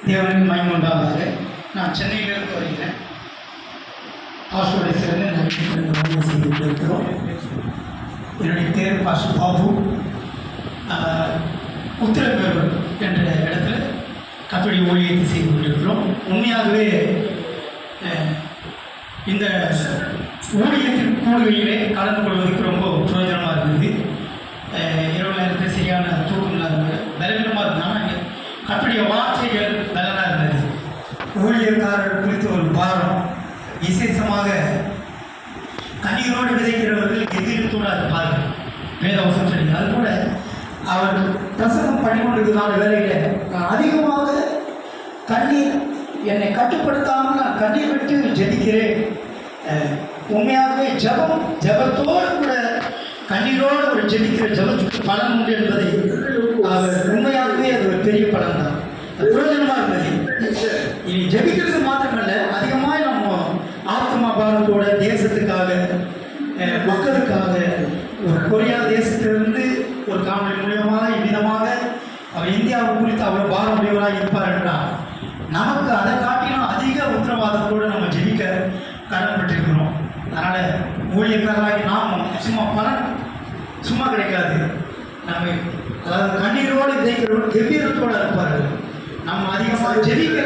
தேவனுக்கு மயம் உண்டாகாது. நான் சென்னையிலிருந்து வருகிறேன். ஆஸ்திரேலியாவிலிருந்து நான் செய்து கொண்டிருக்கிறோம். என்னுடைய பேர் பாசு பாபு. உத்திரமேரூர் என்ற இடத்துல கத்தோலிக்க ஊழியத்தை செய்து கொண்டிருக்கிறோம். உண்மையாகவே இந்த ஊழியத்தின் கூடுகையிலே கலந்து கொள்வதற்கு ரொம்ப பிரயோஜனமாக இருந்தது. இரவு நேரத்தில் சரியான தூக்கம் இல்லாத பலவீனமாக இருந்தாலும் கத்துடைய வார்த்தைகள் பலனாக இருந்தது. ஊழியர்காரர்கள் குறித்து ஒரு பாரம், விசேஷமாக கண்ணீரோடு விதைக்கிறவர்கள் எதிர்த்தோடு இருப்பார்கள். வேதவசம் சொல்லி அது கூட அவர் பிரசங்கம் பண்ணி கொண்டிருக்கிறதான வேலையில் நான் அதிகமாக கண்ணீர் என்னை கட்டுப்படுத்தாமல் நான் கண்ணீர் விட்டு ஜெபிக்கிறேன். உண்மையாகவே ஜபத்தோடு கூட கண்ணீரோடு ஒரு ஜெபிக்கிற ஜபத்துக்கு பலன் உண்டு என்பதை அவர் உண்மையாகவே அது ஒரு பெரிய பலன் தான். அது பிரயோஜனமாக இருந்தது. இனி ஜெபிக்கிறது மாத்திரமல்ல, அதிகமாக நம்ம ஆத்மா பாரத்தோட தேசத்துக்காக, மக்களுக்காக, ஒரு கொரியா தேசத்திலிருந்து ஒரு காணொலி மூலியமாக இவ்விதமாக அவர் இந்தியாவை குறித்து அவ்வளோ பாரமுடையவராக இருப்பார் என்றால் நமக்கு அதை காட்டிலும் அதிக உத்தரவாதத்தோடு நம்ம ஜெபிக்க கடன்பட்டிருக்கிறோம். அதனால் ஊழியக்காரராகி நாம் பலன் சும்மா கிடைக்காது. நம்ம அதாவது கண்ணீரோடு விதைக்கிறவர்கள் கெம்பீரத்தோடு இருப்பார்கள். நம்ம அதிகமாக ஜெபிக்க